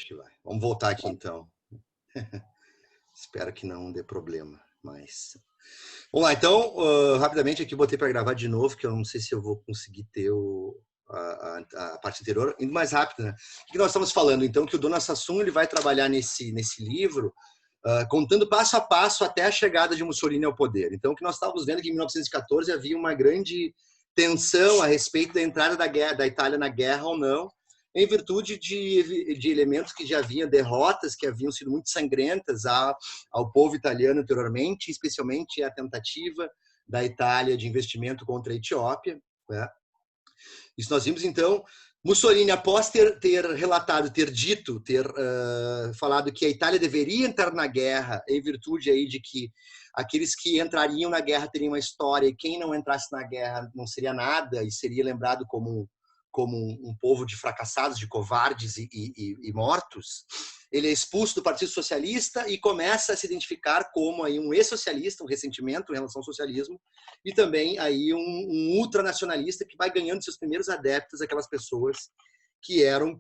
Acho que vai. Vamos voltar aqui, então. Espero que não dê problema, mas... Vamos lá, então, rapidamente aqui, botei para gravar de novo, que eu não sei se eu vou conseguir ter a parte anterior. Indo mais rápido, né? O que nós estamos falando? Então, que o Dona Sassum ele vai trabalhar nesse livro, contando passo a passo até a chegada de Mussolini ao poder. Então, o que nós estávamos vendo é que em 1914 havia uma grande tensão a respeito da entrada da Itália na guerra ou não, em virtude de elementos que já haviam, derrotas que haviam sido muito sangrentas ao povo italiano anteriormente, especialmente a tentativa da Itália de investimento contra a Etiópia. Né? Isso nós vimos, então, Mussolini, após ter relatado, ter falado que a Itália deveria entrar na guerra, em virtude aí de que aqueles que entrariam na guerra teriam uma história e quem não entrasse na guerra não seria nada e seria lembrado como um povo de fracassados, de covardes e mortos, ele é expulso do Partido Socialista e começa a se identificar como aí um ex-socialista, um ressentimento em relação ao socialismo, e também aí um ultranacionalista que vai ganhando seus primeiros adeptos, aquelas pessoas que eram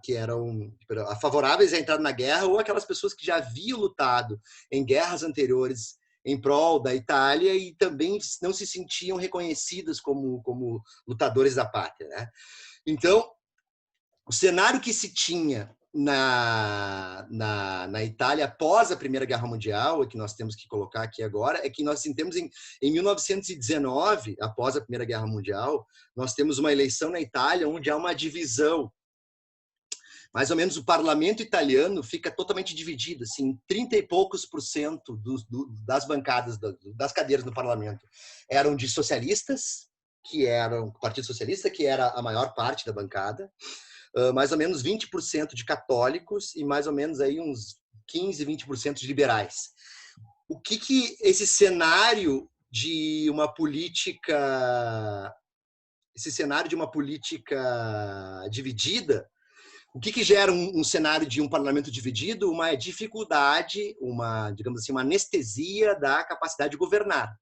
que eram favoráveis à entrada na guerra, ou aquelas pessoas que já haviam lutado em guerras anteriores em prol da Itália e também não se sentiam reconhecidas como lutadores da pátria. Né? Então, o cenário que se tinha na Itália após a Primeira Guerra Mundial, e que nós temos que colocar aqui agora, é que nós temos em 1919, após a Primeira Guerra Mundial, nós temos uma eleição na Itália onde há uma divisão. Mais ou menos o parlamento italiano fica totalmente dividido, assim, 30 e poucos % das bancadas, das cadeiras no parlamento eram de socialistas, que eram o Partido Socialista, que era a maior parte da bancada, mais ou menos 20% de católicos e mais ou menos aí uns 15, 20% de liberais. O que esse cenário de uma política dividida, o que gera um cenário de um parlamento dividido? Uma dificuldade, digamos assim, uma anestesia da capacidade de governar.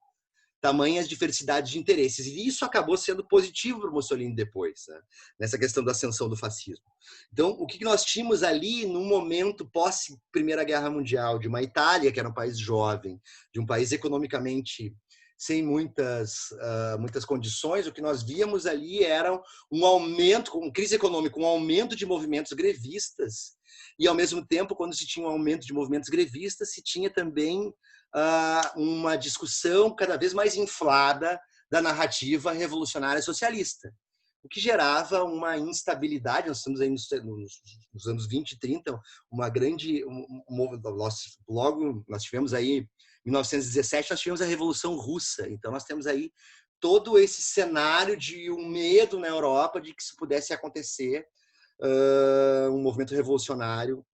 Tamanhas diversidades de interesses. E isso acabou sendo positivo para o Mussolini depois, né? Nessa questão da ascensão do fascismo. Então, o que nós tínhamos ali, num momento pós-Primeira Guerra Mundial, de uma Itália, que era um país jovem, de um país economicamente sem muitas condições, o que nós víamos ali era um aumento, com crise econômica, um aumento de movimentos grevistas, e, ao mesmo tempo, quando se tinha um aumento de movimentos grevistas, se tinha também uma discussão cada vez mais inflada da narrativa revolucionária socialista, o que gerava uma instabilidade. Nós estamos aí nos anos 20 e 30, uma grande... Logo, nós tivemos aí, em 1917, nós tivemos a Revolução Russa, então nós temos aí todo esse cenário de um medo na Europa de que isso pudesse acontecer, um movimento revolucionário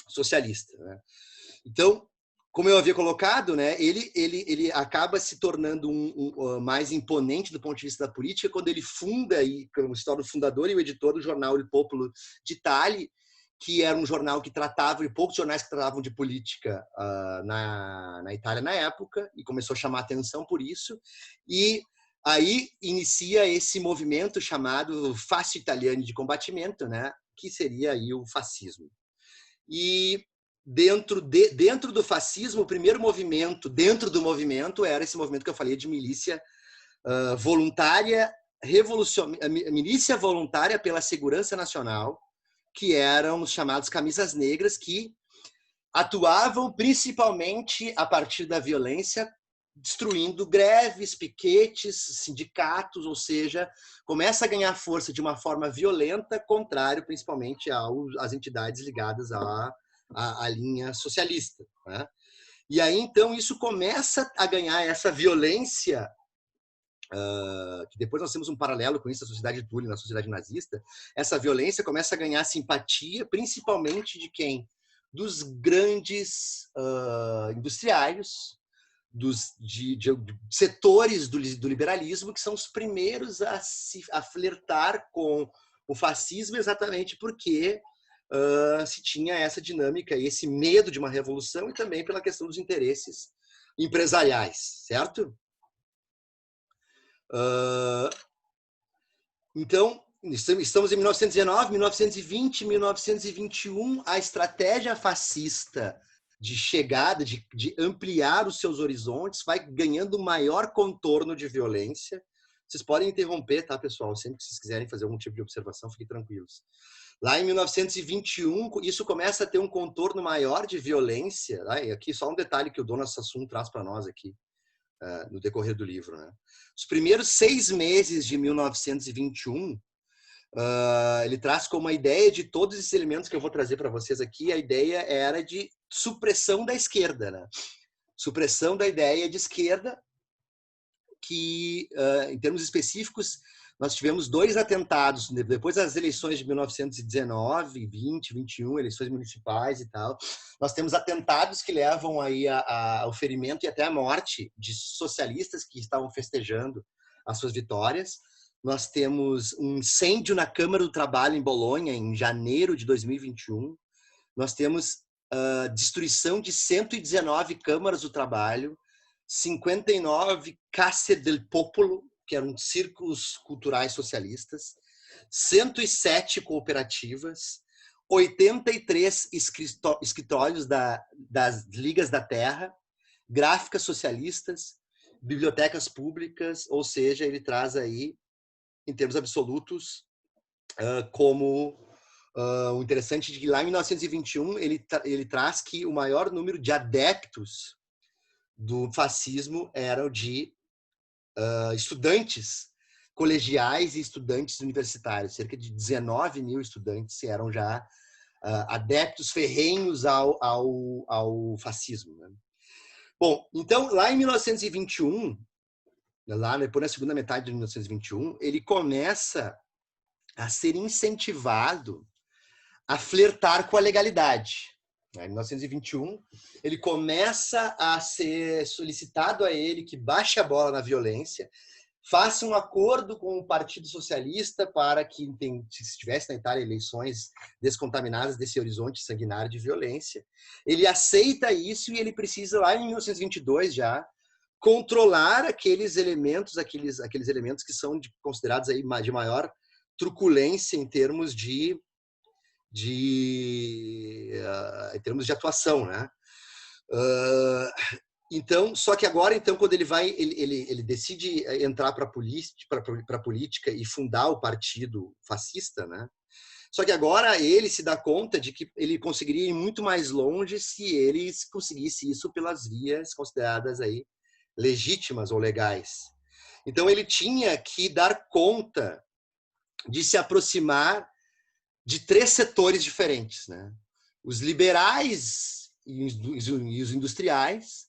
socialista. Né? Então, como eu havia colocado, né, ele acaba se tornando mais imponente do ponto de vista da política quando ele funda, como se torna o fundador e o editor do jornal Il Popolo d'Italia, que era um jornal que tratava, e poucos jornais que tratavam de política na Itália na época, e começou a chamar atenção por isso, e aí inicia esse movimento chamado Fascio Italiani di Combattimento, né, que seria aí o fascismo. E dentro do fascismo, o primeiro movimento, dentro do movimento, era esse movimento que eu falei de milícia voluntária, milícia voluntária pela segurança nacional, que eram os chamados camisas negras, que atuavam principalmente a partir da violência, destruindo greves, piquetes, sindicatos, ou seja, começa a ganhar força de uma forma violenta, contrário principalmente às entidades ligadas à linha socialista. Né? E aí, então, isso começa a ganhar essa violência, que depois nós temos um paralelo com isso na sociedade de Turing, na sociedade nazista. Essa violência começa a ganhar simpatia, principalmente de quem? Dos grandes industriários, de setores do liberalismo, que são os primeiros a flertar com o fascismo, exatamente porque se tinha essa dinâmica, esse medo de uma revolução, e também pela questão dos interesses empresariais, certo? Então, Estamos em 1919, 1920, 1921. A estratégia fascista de chegada, de ampliar os seus horizontes, vai ganhando maior contorno de violência. Vocês podem interromper, tá, pessoal? Sempre que vocês quiserem fazer algum tipo de observação, fiquem tranquilos. Lá em 1921, isso começa a ter um contorno maior de violência. Tá? E aqui só um detalhe que o Dona Sassum traz para nós aqui, no decorrer do livro. Né? Os primeiros 6 meses de 1921, ele traz como a ideia de todos esses elementos que eu vou trazer para vocês aqui, a ideia era de supressão da esquerda. Né? Supressão da ideia de esquerda, que, em termos específicos, nós tivemos 2 atentados, depois das eleições de 1919, 20, 21, eleições municipais e tal. Nós temos atentados que levam aí ao ferimento e até à morte de socialistas que estavam festejando as suas vitórias. Nós temos um incêndio na Câmara do Trabalho em Bolonha, em janeiro de 2021. Nós temos destruição de 119 câmaras do trabalho, 59 Case del Popolo, que eram círculos culturais socialistas, 107 cooperativas, 83 escritórios das Ligas da Terra, gráficas socialistas, bibliotecas públicas, ou seja, ele traz aí, em termos absolutos, como o interessante de que lá em 1921 ele traz que o maior número de adeptos do fascismo eram de estudantes colegiais e estudantes universitários. Cerca de 19 mil estudantes eram já adeptos ferrenhos ao fascismo. Né? Bom, então, lá em 1921, lá depois na segunda metade de 1921, ele começa a ser incentivado a flertar com a legalidade. Em 1921, ele começa a ser solicitado a ele que baixe a bola na violência, faça um acordo com o Partido Socialista para que, se tivesse na Itália eleições descontaminadas desse horizonte sanguinário de violência. Ele aceita isso e ele precisa, lá em 1922 já, controlar aqueles elementos que são considerados aí de maior truculência em termos de atuação, né? Então, só que agora, então, quando ele decide entrar para a política e fundar o partido fascista, né? Só que agora ele se dá conta de que ele conseguiria ir muito mais longe se ele conseguisse isso pelas vias consideradas aí legítimas ou legais. Então, ele tinha que dar conta de se aproximar de 3 setores diferentes, né? Os liberais e os industriais,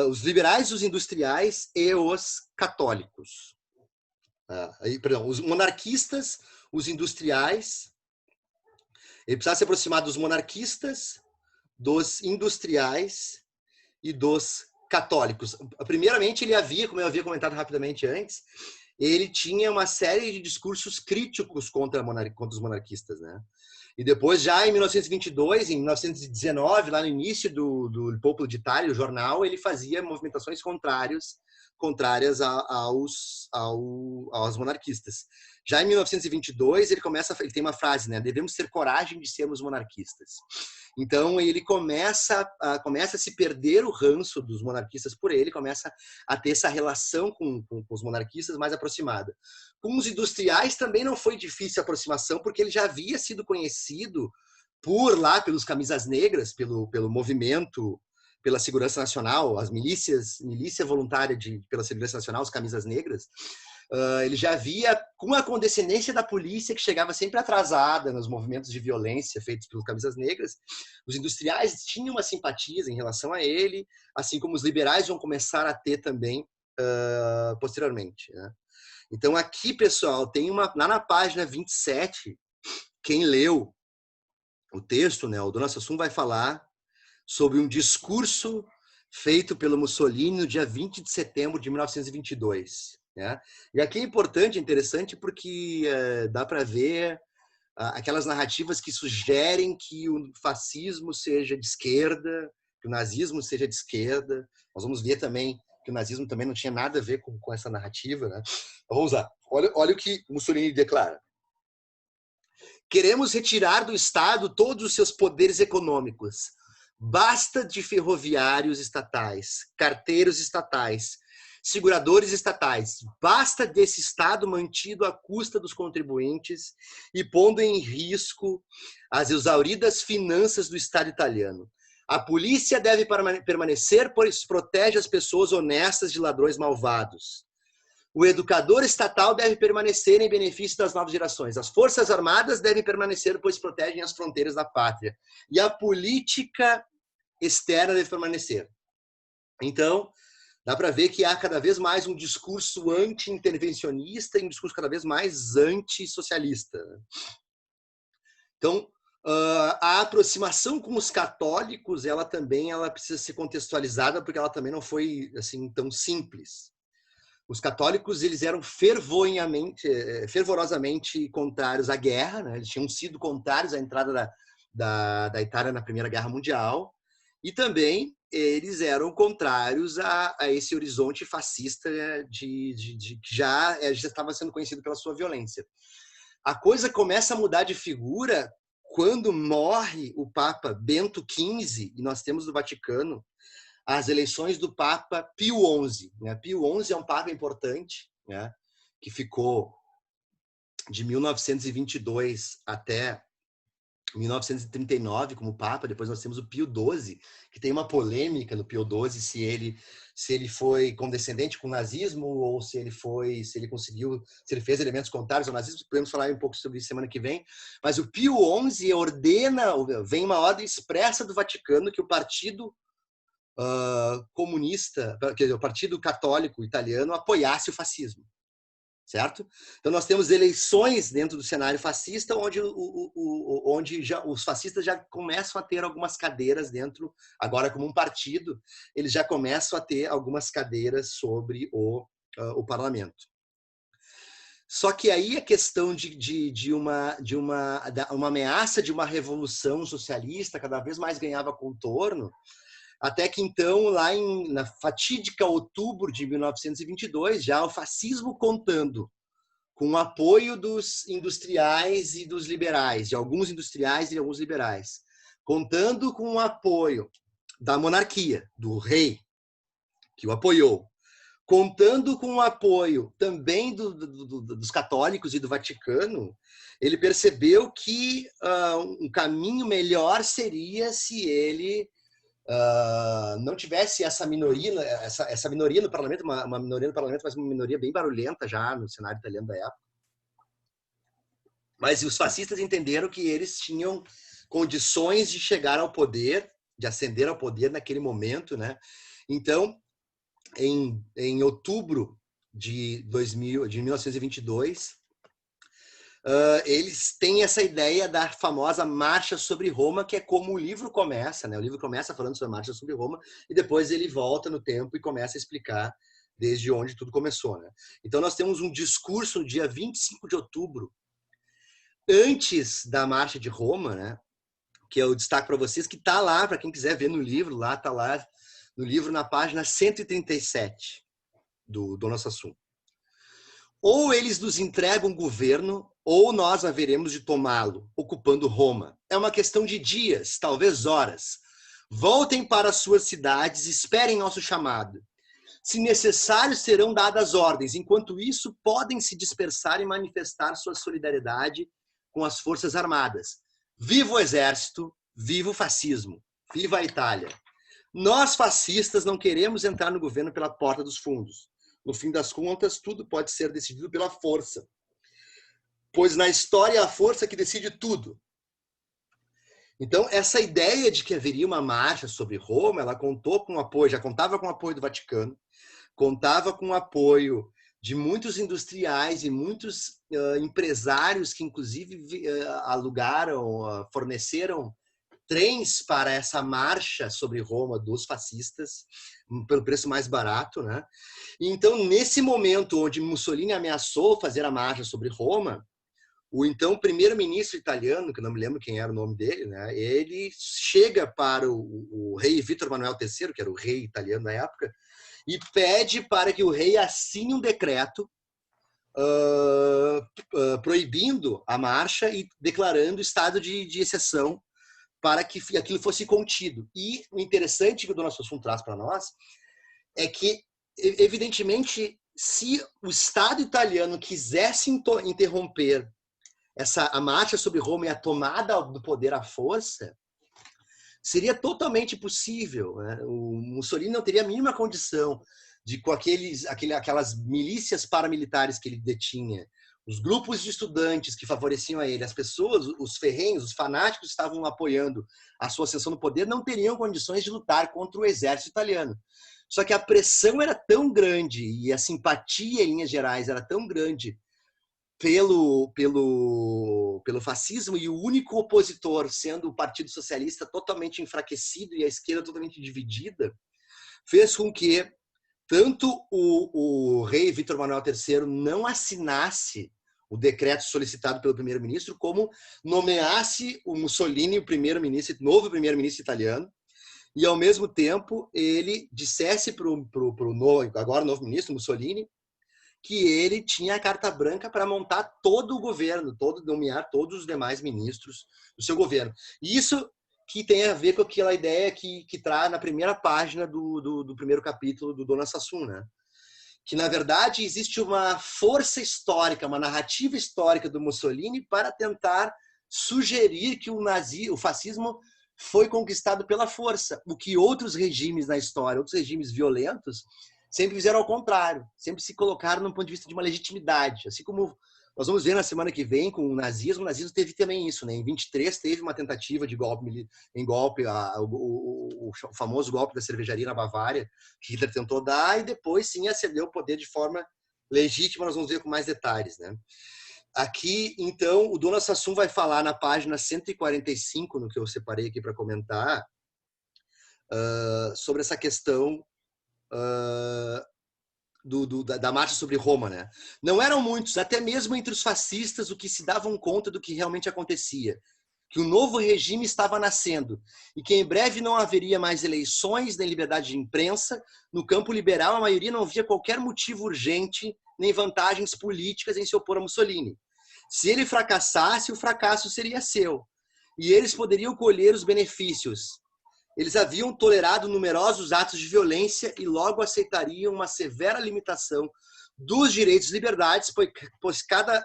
os liberais, os industriais e os católicos. Perdão, os monarquistas, os industriais. Ele precisava se aproximar dos monarquistas, dos industriais e dos católicos. Primeiramente, ele havia, como eu havia comentado rapidamente antes, ele tinha uma série de discursos críticos contra os monarquistas, né? E depois, já em 1922, em 1919, lá no início do Popolo de Itália, o jornal, ele fazia movimentações contrárias aos monarquistas. Já em 1922, ele tem uma frase, né? Devemos ter coragem de sermos monarquistas. Então, ele começa a se perder o ranço dos monarquistas por ele, começa a ter essa relação com os monarquistas mais aproximada. Com os industriais também não foi difícil a aproximação, porque ele já havia sido conhecido pelos camisas negras, pelo movimento pela Segurança Nacional, as milícia voluntária pela Segurança Nacional, as camisas negras. Ele já via, com a condescendência da polícia, que chegava sempre atrasada nos movimentos de violência feitos pelos camisas negras, os industriais tinham uma simpatia em relação a ele, assim como os liberais vão começar a ter também posteriormente. Né? Então, aqui, pessoal, tem lá na página 27, quem leu o texto, né, o Dona Sassum vai falar sobre um discurso feito pelo Mussolini no dia 20 de setembro de 1922. Né? E aqui é importante, interessante, porque dá para ver aquelas narrativas que sugerem que o fascismo seja de esquerda, que o nazismo seja de esquerda. Nós vamos ver também que o nazismo também não tinha nada a ver com essa narrativa. Né? Vamos lá. Olha o que Mussolini declara. Queremos retirar do Estado todos os seus poderes econômicos. Basta de ferroviários estatais, carteiros estatais, seguradores estatais. Basta desse Estado mantido à custa dos contribuintes e pondo em risco as exauridas finanças do Estado italiano. A polícia deve permanecer, pois protege as pessoas honestas de ladrões malvados. O educador estatal deve permanecer em benefício das novas gerações. As forças armadas devem permanecer, pois protegem as fronteiras da pátria. E a política externa deve permanecer. Então, dá para ver que há cada vez mais um discurso anti-intervencionista e um discurso cada vez mais antissocialista. Então, a aproximação com os católicos, ela precisa ser contextualizada, porque ela também não foi assim tão simples. Os católicos, eles eram fervorosamente contrários à guerra, né? Eles tinham sido contrários à entrada da Itália na Primeira Guerra Mundial, e também eles eram contrários a esse horizonte fascista que já estava sendo conhecido pela sua violência. A coisa começa a mudar de figura quando morre o Papa Bento XV, e nós temos no Vaticano as eleições do Papa Pio XI. Né? Pio XI é um Papa importante, né? Que ficou de 1922 até 1939 como Papa. Depois nós temos o Pio XII, que tem uma polêmica no Pio XII se ele foi condescendente com o nazismo ou se ele fez elementos contrários ao nazismo. Podemos falar um pouco sobre isso semana que vem. Mas o Pio XI vem uma ordem expressa do Vaticano que o Partido comunista, quer dizer, o Partido Católico Italiano apoiasse o fascismo, certo? Então nós temos eleições dentro do cenário fascista onde os fascistas já começam a ter algumas cadeiras dentro, agora como um partido, eles já começam a ter algumas cadeiras sobre o parlamento. Só que aí a questão de uma ameaça de uma revolução socialista cada vez mais ganhava contorno, até que então, na fatídica outubro de 1922, já o fascismo contando com o apoio dos industriais e dos liberais, de alguns industriais e alguns liberais, contando com o apoio da monarquia, do rei, que o apoiou, contando com o apoio também dos católicos e do Vaticano, ele percebeu que um caminho melhor seria se ele não tivesse essa minoria no parlamento, uma minoria no parlamento, mas uma minoria bem barulhenta já no cenário italiano da época. Mas os fascistas entenderam que eles tinham condições de chegar ao poder, de ascender ao poder naquele momento, né? Então, em outubro de 1922, eles têm essa ideia da famosa Marcha sobre Roma, que é como o livro começa, né? O livro começa falando sobre a Marcha sobre Roma e depois ele volta no tempo e começa a explicar desde onde tudo começou, né? Então nós temos um discurso no dia 25 de outubro, antes da Marcha de Roma, né? Que eu destaco para vocês, que está lá, para quem quiser ver no livro, está lá no livro na página 137 do Dona Sassum. Ou eles nos entregam o governo, ou nós haveremos de tomá-lo, ocupando Roma. É uma questão de dias, talvez horas. Voltem para suas cidades, esperem nosso chamado. Se necessário, serão dadas ordens. Enquanto isso, podem se dispersar e manifestar sua solidariedade com as forças armadas. Viva o exército, viva o fascismo, viva a Itália. Nós, fascistas, não queremos entrar no governo pela porta dos fundos. No fim das contas, tudo pode ser decidido pela força. Pois na história é a força que decide tudo. Então, essa ideia de que haveria uma marcha sobre Roma, ela contou com apoio, já contava com o apoio do Vaticano, contava com o apoio de muitos industriais e muitos empresários que, inclusive, alugaram, forneceram trens para essa marcha sobre Roma dos fascistas, pelo preço mais barato, né? Então, nesse momento onde Mussolini ameaçou fazer a marcha sobre Roma, o então primeiro-ministro italiano, que eu não me lembro quem era o nome dele, né? Ele chega para o rei Vítor Manuel III, que era o rei italiano na época, e pede para que o rei assine um decreto proibindo a marcha e declarando estado de exceção para que aquilo fosse contido. E o interessante que o Dona Assum traz para nós é que, evidentemente, se o Estado italiano quisesse interromper a marcha sobre Roma e a tomada do poder à força, seria totalmente possível, né? O Mussolini não teria a mínima condição de, com aquelas milícias paramilitares que ele detinha, os grupos de estudantes que favoreciam a ele, as pessoas, os ferrenhos, os fanáticos que estavam apoiando a sua ascensão no poder, não teriam condições de lutar contra o exército italiano. Só que a pressão era tão grande e a simpatia, em linhas gerais, era tão grande pelo fascismo, e o único opositor sendo o Partido Socialista totalmente enfraquecido e a esquerda totalmente dividida, fez com que tanto o rei Vítor Manuel III não assinasse o decreto solicitado pelo primeiro-ministro, como nomeasse o Mussolini o primeiro-ministro, novo primeiro-ministro italiano, e ao mesmo tempo ele dissesse para o agora novo ministro Mussolini que ele tinha a carta branca para montar todo o governo, nomear todos os demais ministros do seu governo. E isso que tem a ver com aquela ideia que traz na primeira página do primeiro capítulo do Dona Assum, né? Que, na verdade, existe uma força histórica, uma narrativa histórica do Mussolini para tentar sugerir que o fascismo foi conquistado pela força, o que outros regimes na história, outros regimes violentos, sempre fizeram ao contrário, sempre se colocaram num ponto de vista de uma legitimidade, assim como nós vamos ver na semana que vem com o nazismo teve também isso, né? Em 23 teve uma tentativa de golpe, o famoso golpe da cervejaria na Bavária, que Hitler tentou dar, e depois sim acedeu o poder de forma legítima. Nós vamos ver com mais detalhes, né? Aqui, então, o Dona Assum vai falar na página 145, no que eu separei aqui para comentar, sobre essa questão da marcha sobre Roma, né? Não eram muitos, até mesmo entre os fascistas, o que se davam conta do que realmente acontecia, que o novo regime estava nascendo e que em breve não haveria mais eleições nem liberdade de imprensa. No campo liberal, a maioria não via qualquer motivo urgente nem vantagens políticas em se opor a Mussolini. Se ele fracassasse, o fracasso seria seu, e eles poderiam colher os benefícios. Eles haviam tolerado numerosos atos de violência e logo aceitariam uma severa limitação dos direitos e liberdades, pois cada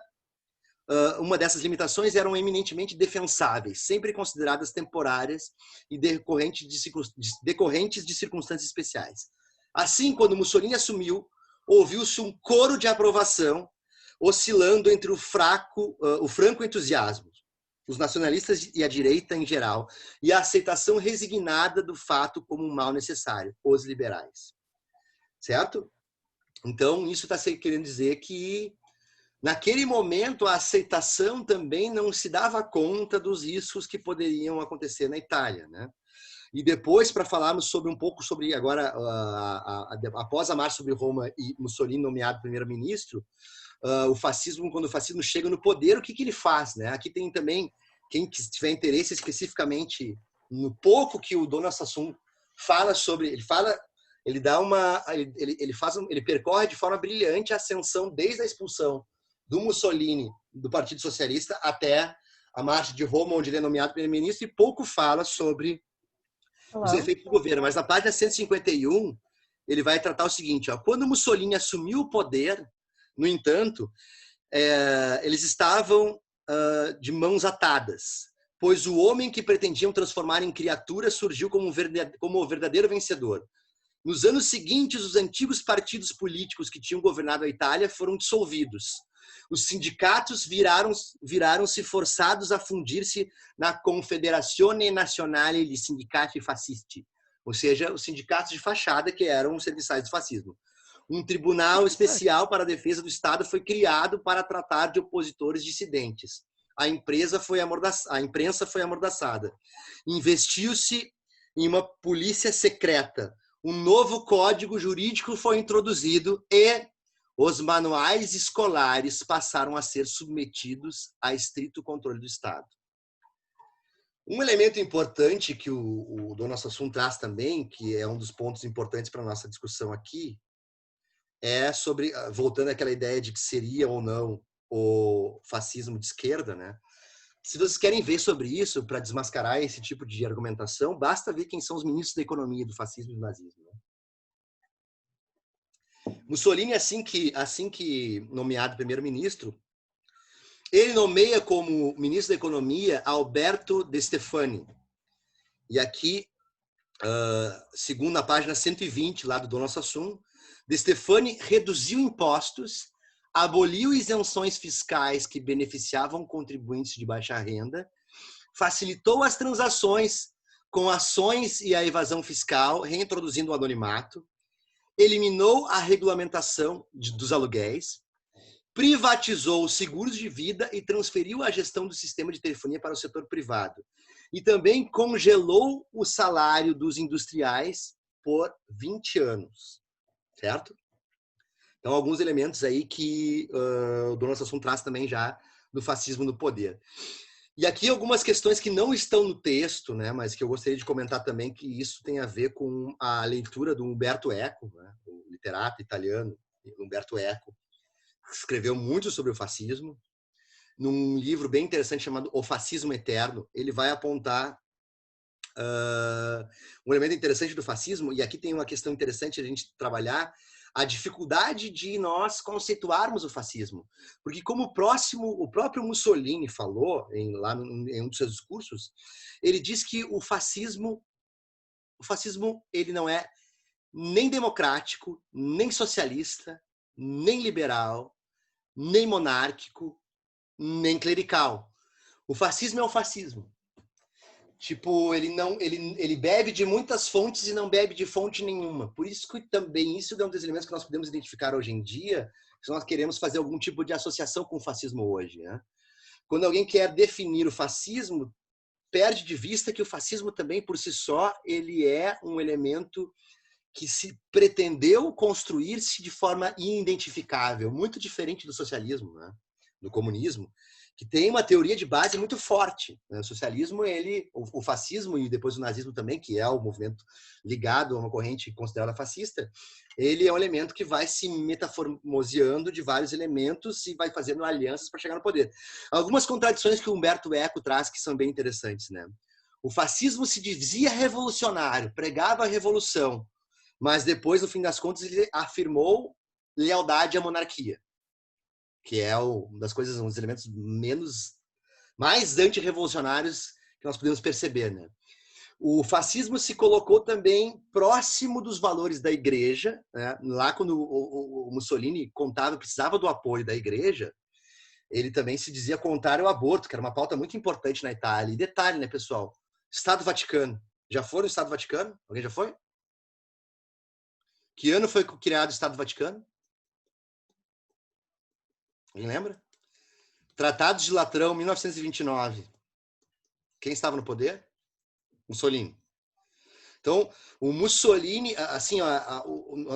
uma dessas limitações eram eminentemente defensáveis, sempre consideradas temporárias e decorrentes de circunstâncias especiais. Assim, quando Mussolini assumiu, ouviu-se um coro de aprovação, oscilando entre o franco entusiasmo, os nacionalistas e a direita em geral, e a aceitação resignada do fato como um mal necessário, os liberais. Certo? Então, isso está querendo dizer que, naquele momento, a aceitação também não se dava conta dos riscos que poderiam acontecer na Itália, né? E depois, para falarmos um pouco sobre agora, após a marcha sobre Roma e Mussolini nomeado primeiro-ministro, o fascismo, quando o fascismo chega no poder, o que ele faz, né? Aqui tem também, quem tiver interesse especificamente no pouco que o Dona Assum fala sobre, ele percorre de forma brilhante a ascensão desde a expulsão do Mussolini do Partido Socialista até a marcha de Roma, onde ele é nomeado primeiro-ministro, e pouco fala sobre os efeitos do governo. Mas na página 151, ele vai tratar o seguinte, ó: quando Mussolini assumiu o poder, no entanto, eles estavam de mãos atadas, pois o homem que pretendiam transformar em criatura surgiu como o verdadeiro vencedor. Nos anos seguintes, os antigos partidos políticos que tinham governado a Itália foram dissolvidos. Os sindicatos viraram-se forçados a fundir-se na Confederazione Nazionale di Sindicati Fascisti, ou seja, os sindicatos de fachada que eram os serviçais do fascismo. Um tribunal especial para a defesa do Estado foi criado para tratar de opositores dissidentes. A imprensa foi amordaçada. Investiu-se em uma polícia secreta. Um novo código jurídico foi introduzido e os manuais escolares passaram a ser submetidos a estrito controle do Estado. Um elemento importante que o Dona Assum traz também, que é um dos pontos importantes para a nossa discussão aqui, é sobre, voltando àquela ideia de que seria ou não o fascismo de esquerda, né? Se vocês querem ver sobre isso, para desmascarar esse tipo de argumentação, basta ver quem são os ministros da economia do fascismo e do nazismo. Né? Mussolini, assim que nomeado primeiro-ministro, ele nomeia como ministro da economia Alberto De Stefani. E aqui, segundo a página 120 lá do Dom Assum, De Stefani reduziu impostos, aboliu isenções fiscais que beneficiavam contribuintes de baixa renda, facilitou as transações com ações e a evasão fiscal, reintroduzindo o anonimato, eliminou a regulamentação dos aluguéis, privatizou os seguros de vida e transferiu a gestão do sistema de telefonia para o setor privado. E também congelou o salário dos industriais por 20 anos, certo? Então, alguns elementos aí que o Dom Assum traz também já do fascismo no poder. E aqui algumas questões que não estão no texto, né, mas que eu gostaria de comentar também, que isso tem a ver com a leitura do Umberto Eco, né, o literato italiano Umberto Eco, que escreveu muito sobre o fascismo. Num livro bem interessante chamado O Fascismo Eterno, ele vai apontar um elemento interessante do fascismo, e aqui tem uma questão interessante a gente trabalhar, a dificuldade de nós conceituarmos o fascismo. Porque como o próprio Mussolini falou lá em um dos seus discursos, ele diz que o fascismo ele não é nem democrático, nem socialista, nem liberal, nem monárquico, nem clerical. O fascismo é o fascismo. Tipo, ele bebe de muitas fontes e não bebe de fonte nenhuma. Por isso que também isso é um dos elementos que nós podemos identificar hoje em dia, se nós queremos fazer algum tipo de associação com o fascismo hoje. Né? Quando alguém quer definir o fascismo, perde de vista que o fascismo também, por si só, ele é um elemento que se pretendeu construir-se de forma inidentificável, muito diferente do socialismo, né? Do comunismo, que tem uma teoria de base muito forte. Né? O socialismo, o fascismo e depois o nazismo também, que é o movimento ligado a uma corrente considerada fascista, ele é um elemento que vai se metaformoseando de vários elementos e vai fazendo alianças para chegar no poder. Algumas contradições que o Umberto Eco traz que são bem interessantes. Né? O fascismo se dizia revolucionário, pregava a revolução, mas depois, no fim das contas, ele afirmou lealdade à monarquia, que é uma das coisas, um dos elementos mais antirrevolucionários que nós podemos perceber. Né? O fascismo se colocou também próximo dos valores da igreja. Né? Lá, quando o Mussolini precisava do apoio da igreja, ele também se dizia contrário ao aborto, que era uma pauta muito importante na Itália. E detalhe, né, pessoal? Estado Vaticano. Já foram no Estado Vaticano? Alguém já foi? Que ano foi criado o Estado Vaticano? Alguém lembra? Tratado de Latrão, 1929. Quem estava no poder? Mussolini. Então, o Mussolini, assim,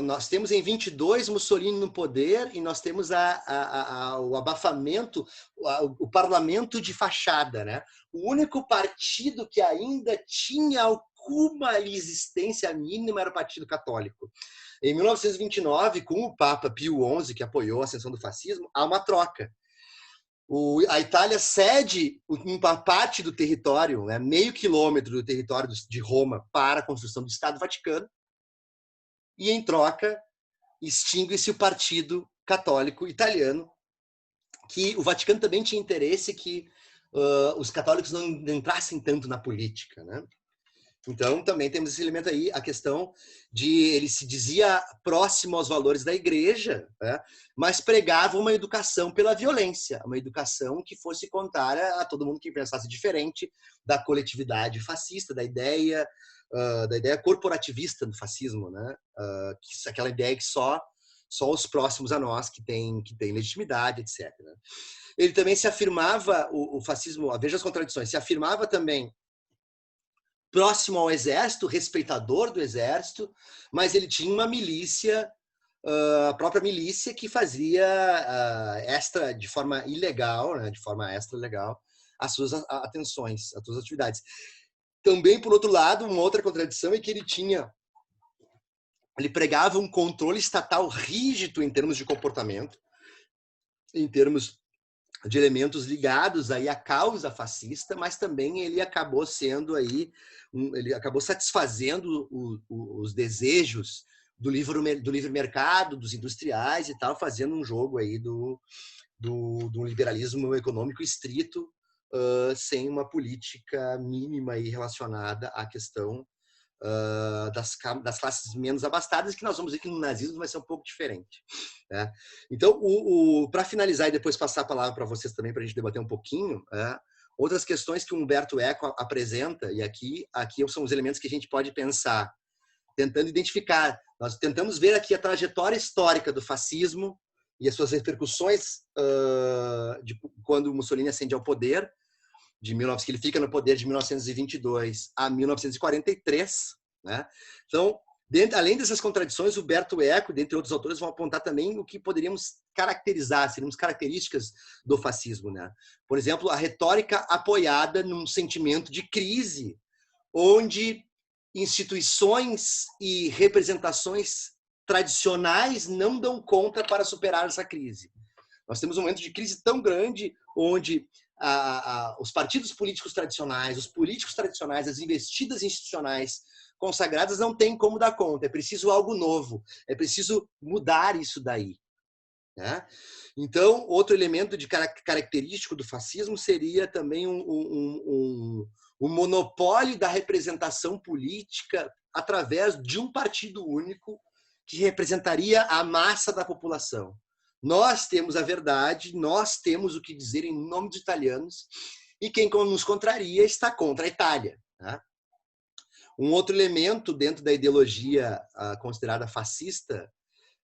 nós temos em 22 Mussolini no poder e nós temos o abafamento, o parlamento de fachada, né? O único partido que ainda tinha alguma existência mínima era o Partido Católico. Em 1929, com o Papa Pio XI, que apoiou a ascensão do fascismo, há uma troca. A Itália cede uma parte do território, né, meio quilômetro do território de Roma, para a construção do Estado Vaticano, e, em troca, extingue-se o Partido Católico Italiano, que o Vaticano também tinha interesse que os católicos não entrassem tanto na política, né? Então, também temos esse elemento aí, a questão de ele se dizia próximo aos valores da igreja, né? Mas pregava uma educação pela violência, uma educação que fosse contrária a todo mundo que pensasse diferente da coletividade fascista, da ideia corporativista do fascismo, né? Aquela ideia que só os próximos a nós que tem legitimidade, etc. Ele também se afirmava, o fascismo, veja as contradições, se afirmava também próximo ao exército, respeitador do exército, mas ele tinha uma milícia, a própria milícia, que fazia de forma ilegal, né, de forma extra-legal, as suas atenções, as suas atividades. Também, por outro lado, uma outra contradição é que ele tinha ele pregava um controle estatal rígido em termos de comportamento, em termos de elementos ligados aí à causa fascista, mas também ele acabou sendo aí, ele acabou satisfazendo os desejos do livre mercado, dos industriais e tal, fazendo um jogo aí do liberalismo econômico estrito, sem uma política mínima aí relacionada à questão das classes menos abastadas, que nós vamos ver que no nazismo vai ser um pouco diferente. Né? Então, para finalizar e depois passar a palavra para vocês também, para a gente debater um pouquinho, outras questões que o Humberto Eco apresenta, e aqui são os elementos que a gente pode pensar, tentando identificar. Nós tentamos ver aqui a trajetória histórica do fascismo e as suas repercussões de quando Mussolini ascende ao poder, que ele fica no poder de 1922 a 1943. Né? Então, além dessas contradições, Humberto Eco, dentre outros autores, vão apontar também o que poderíamos caracterizar, seríamos características do fascismo. Né? Por exemplo, a retórica apoiada num sentimento de crise, onde instituições e representações tradicionais não dão conta para superar essa crise. Nós temos um momento de crise tão grande onde os partidos políticos tradicionais, os políticos tradicionais, as investidas institucionais consagradas não têm como dar conta. É preciso algo novo. É preciso mudar isso daí. Né? Então, outro elemento característico do fascismo seria também um monopólio da representação política através de um partido único que representaria a massa da população. Nós temos a verdade, nós temos o que dizer em nome dos italianos, e quem nos contraria está contra a Itália. Né? Um outro elemento dentro da ideologia considerada fascista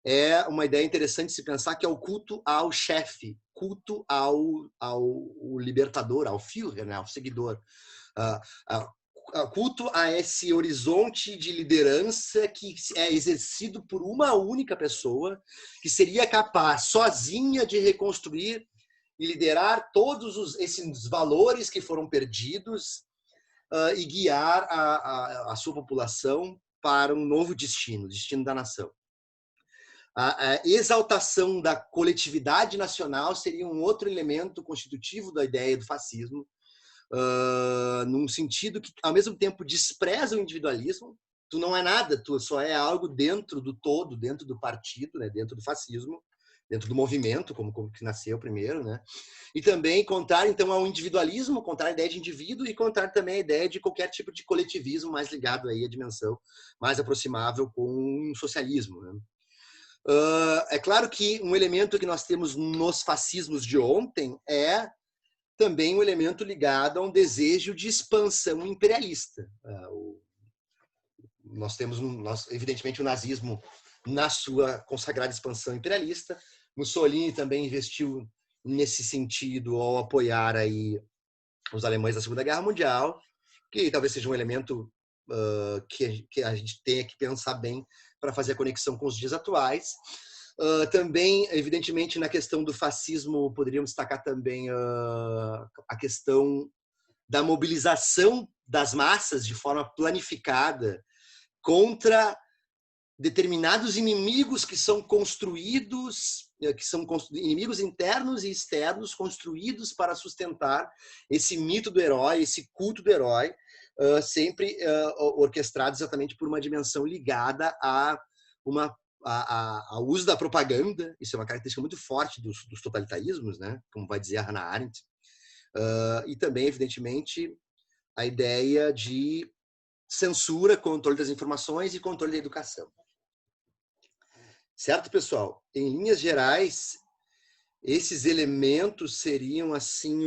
é uma ideia interessante de se pensar, que é o culto ao chefe, culto ao libertador, ao Führer, né, ao seguidor. Culto a esse horizonte de liderança que é exercido por uma única pessoa, que seria capaz, sozinha, de reconstruir e liderar todos esses valores que foram perdidos e guiar a sua população para um novo destino, o destino da nação. A exaltação da coletividade nacional seria um outro elemento constitutivo da ideia do fascismo, num sentido que, ao mesmo tempo, despreza o individualismo. Tu não é nada, tu só é algo dentro do todo, dentro do partido, né, dentro do fascismo, dentro do movimento, como que nasceu primeiro, né? E também contrário, então, ao individualismo, contrário à ideia de indivíduo e contrário também à ideia de qualquer tipo de coletivismo mais ligado aí à dimensão mais aproximável com o socialismo, né? É claro que um elemento que nós temos nos fascismos de ontem é também um elemento ligado a um desejo de expansão imperialista. Nós temos, evidentemente, o nazismo na sua consagrada expansão imperialista. Mussolini também investiu nesse sentido ao apoiar aí os alemães da Segunda Guerra Mundial, que talvez seja um elemento que a gente tenha que pensar bem para fazer a conexão com os dias atuais. Também, evidentemente, na questão do fascismo, poderíamos destacar também a questão da mobilização das massas de forma planificada contra determinados inimigos que são construídos, inimigos internos e externos, construídos para sustentar esse mito do herói, esse culto do herói, sempre orquestrado exatamente por uma dimensão ligada ao uso da propaganda. Isso é uma característica muito forte dos totalitarismos, né? Como vai dizer a Hannah Arendt. E também, evidentemente, a ideia de censura, controle das informações e controle da educação. Certo, pessoal? Em linhas gerais, esses elementos seriam assim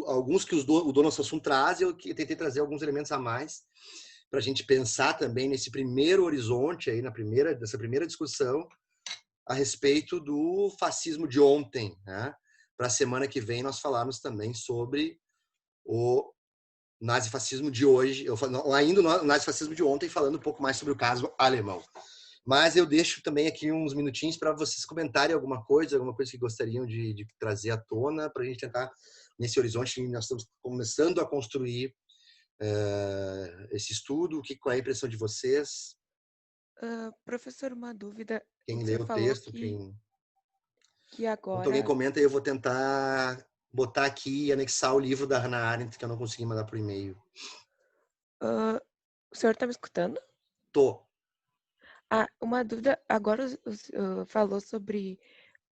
alguns que o Dono Sassum traz. Eu tentei trazer alguns elementos a mais para a gente pensar também nesse primeiro horizonte aí dessa primeira discussão a respeito do fascismo de ontem, né? Para a semana que vem nós falarmos também sobre o nazifascismo de hoje, ainda o nazifascismo de ontem, falando um pouco mais sobre o caso alemão. Mas eu deixo também aqui uns minutinhos para vocês comentarem alguma coisa que gostariam de trazer à tona, para a gente tentar, nesse horizonte, nós estamos começando a construir esse estudo. Qual é a impressão de vocês? Professor, uma dúvida. Quem Você lê o falou texto, quem... que Enquanto alguém agora. comenta, eu vou tentar botar aqui e anexar o livro da Hannah Arendt, que eu não consegui mandar por e-mail. ah, o senhor está me escutando? Tô. Ah, uma dúvida. Agora falou sobre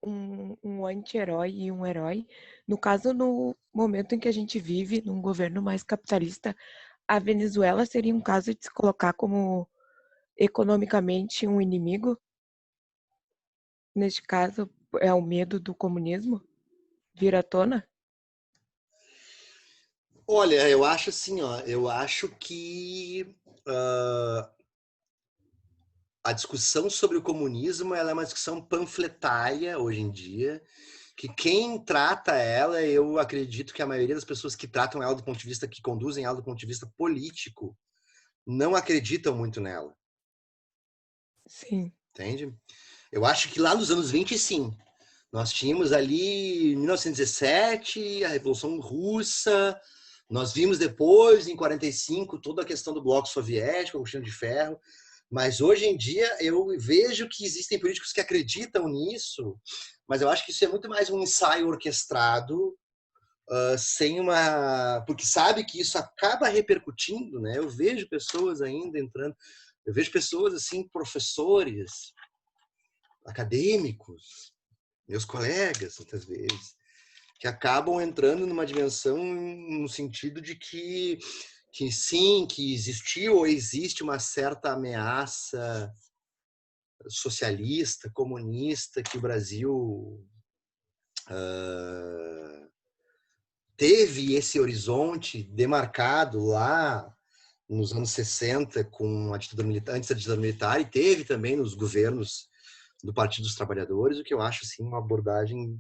um anti-herói e um herói. No caso, no momento em que a gente vive, num governo mais capitalista, a Venezuela seria um caso de se colocar como economicamente um inimigo? Neste caso, é o medo do comunismo vir à tona? Olha, eu acho assim, ó, eu acho que a discussão sobre o comunismo ela é uma discussão panfletária hoje em dia, que quem trata ela, eu acredito que a maioria das pessoas que tratam ela do ponto de vista, que conduzem ela do ponto de vista político, não acreditam muito nela, Sim. entende? Eu acho que lá nos anos 20, sim. Nós tínhamos ali, em 1917, a Revolução Russa, nós vimos depois, em 45, toda a questão do bloco soviético, a cortina de ferro, mas hoje em dia eu vejo que existem políticos que acreditam nisso, mas eu acho que isso é muito mais um ensaio orquestrado, sem uma... Porque sabe que isso acaba repercutindo, né? Eu vejo pessoas ainda entrando, eu vejo pessoas assim, professores, acadêmicos, meus colegas, muitas vezes, que acabam entrando numa dimensão no sentido de que sim, que existiu ou existe uma certa ameaça socialista, comunista, que o Brasil teve esse horizonte demarcado lá nos anos 60 com a ditadura militar, antes da ditadura militar, e teve também nos governos do Partido dos Trabalhadores, o que eu acho assim uma abordagem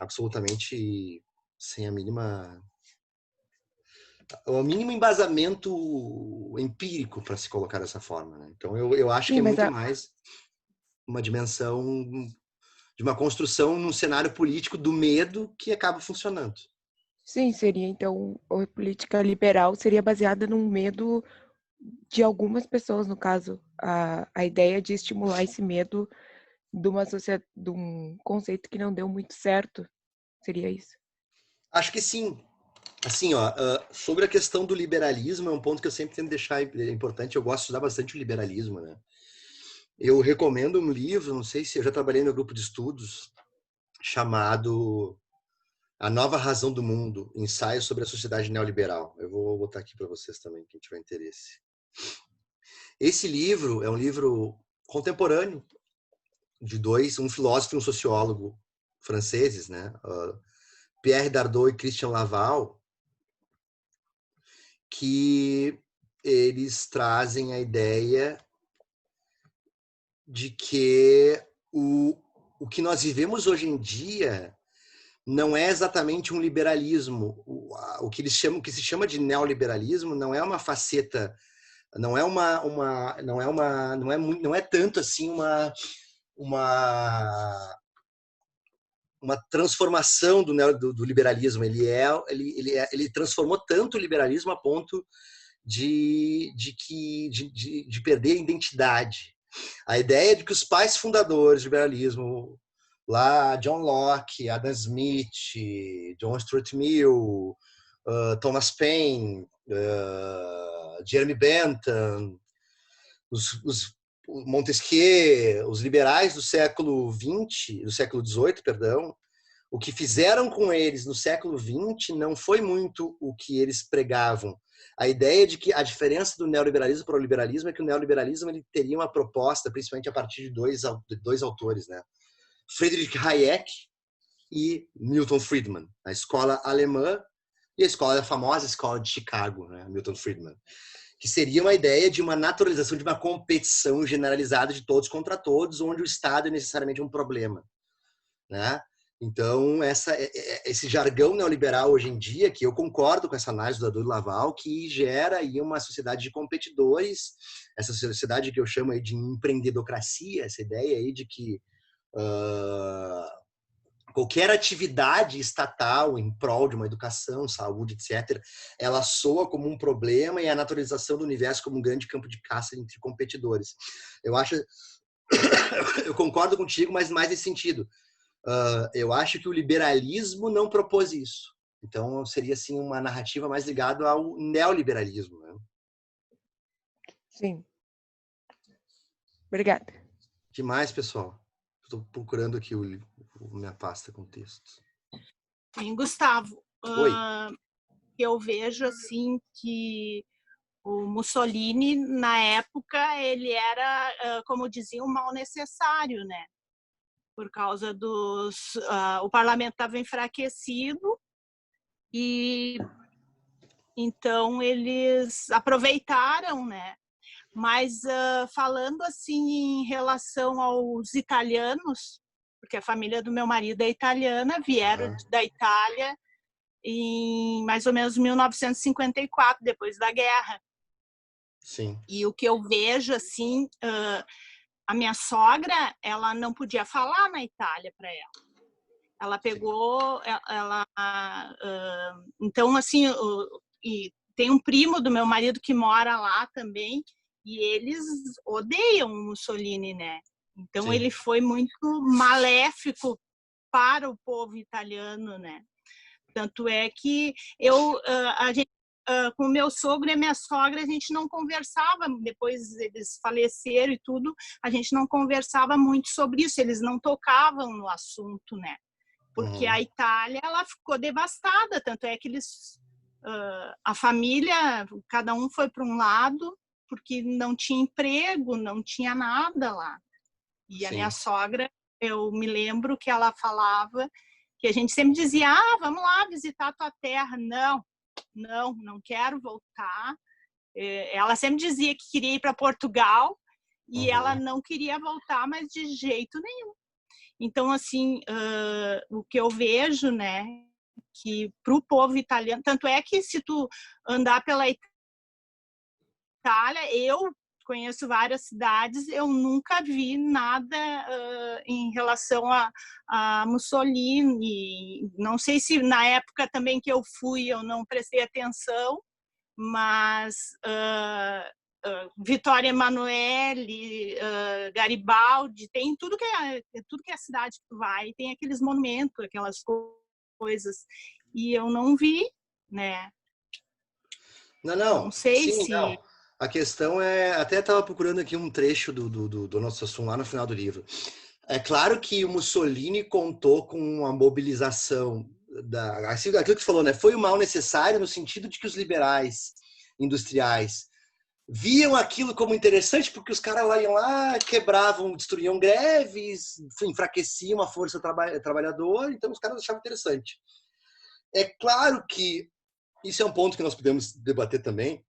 absolutamente sem o mínimo embasamento empírico para se colocar dessa forma, né? Então eu acho que Sim, é mas muito mais uma dimensão de uma construção num cenário político do medo que acaba funcionando. sim, seria então a política liberal seria baseada num medo de algumas pessoas, no caso, a ideia de estimular esse medo de uma sociedade, de um conceito que não deu muito certo, seria isso. Acho que sim. Assim, ó, sobre a questão do liberalismo, é um ponto que eu sempre tento deixar importante. Eu gosto de estudar bastante o liberalismo, né? Eu recomendo um livro, não sei se eu já trabalhei no grupo de estudos, chamado A Nova Razão do Mundo, ensaio sobre a sociedade neoliberal. Eu vou botar aqui para vocês também, quem tiver interesse. Esse livro é um livro contemporâneo de dois, um filósofo e um sociólogo franceses, né? Pierre Dardot e Christian Laval, que eles trazem a ideia de que o que nós vivemos hoje em dia não é exatamente um liberalismo. O que eles chamam, o que se chama de neoliberalismo, não é uma faceta, não é não é tanto assim uma uma transformação do liberalismo. Ele transformou tanto o liberalismo a ponto de perder a identidade. A ideia de que os pais fundadores do liberalismo, lá John Locke, Adam Smith, John Stuart Mill, Thomas Paine, Jeremy Bentham, os Montesquieu, os liberais do século XX, do século XVIII, perdão, o que fizeram com eles no século XX não foi muito o que eles pregavam. A ideia de que a diferença do neoliberalismo para o liberalismo é que o neoliberalismo ele teria uma proposta, principalmente a partir de dois autores, né? Friedrich Hayek e Milton Friedman, a escola alemã e a famosa escola de Chicago, né? Milton Friedman, que seria uma ideia de uma naturalização de uma competição generalizada de todos contra todos, onde o Estado é necessariamente um problema, né? Então, esse jargão neoliberal hoje em dia, que eu concordo com essa análise do Adorno Laval, que gera aí uma sociedade de competidores, essa sociedade que eu chamo aí de empreendedocracia, essa ideia aí de que qualquer atividade estatal em prol de uma educação, saúde, etc., ela soa como um problema e a naturalização do universo como um grande campo de caça entre competidores. Eu acho, eu concordo contigo, mas mais nesse sentido. Eu acho que o liberalismo não propôs isso. Então, seria assim uma narrativa mais ligada ao neoliberalismo, né? Sim. Obrigada. Que mais, pessoal? Estou procurando aqui minha pasta com textos. Sim, Gustavo, Oi. eu vejo assim que o Mussolini, na época, ele era, como dizia, um mal necessário, né? Por causa dos... o parlamento estava enfraquecido e então eles aproveitaram, né? Mas falando assim em relação aos italianos, porque a família do meu marido é italiana, vieram da Itália em mais ou menos 1954, depois da guerra. Sim. E o que eu vejo, assim, a minha sogra, ela não podia falar na Itália para ela. Ela pegou, então, assim, e tem um primo do meu marido que mora lá também, e eles odeiam o Mussolini, né? Então, Sim. ele foi muito maléfico para o povo italiano, né? Tanto é que a gente, com o meu sogro e a minha sogra, a gente não conversava, depois eles faleceram e tudo, a gente não conversava muito sobre isso, eles não tocavam no assunto, né? Porque a Itália, ela ficou devastada, tanto é que eles, a família, cada um foi para um lado, porque não tinha emprego, não tinha nada lá. E a minha sogra, eu me lembro que ela falava que a gente sempre dizia, vamos lá visitar a tua terra. Não quero voltar. Ela sempre dizia que queria ir para Portugal e ela não queria voltar, mas de jeito nenhum. Então, assim, o que eu vejo, né, que para o povo italiano, tanto é que se tu andar pela Itália, eu conheço várias cidades, eu nunca vi nada em relação a Mussolini. Não sei se na época também que eu fui eu não prestei atenção, mas Vittorio Emanuele, Garibaldi, tem tudo que é cidade que tu vai, tem aqueles monumentos, aquelas coisas. E eu não vi, né? Não sei Sim, se... não. A questão é, até estava procurando aqui um trecho do nosso assunto lá no final do livro. É claro que o Mussolini contou com uma mobilização aquilo que você falou, né? Foi o mal necessário no sentido de que os liberais industriais viam aquilo como interessante porque os caras lá iam lá, quebravam, destruíam greves, enfraqueciam a força trabalhadora, então os caras achavam interessante. É claro que isso é um ponto que nós podemos debater também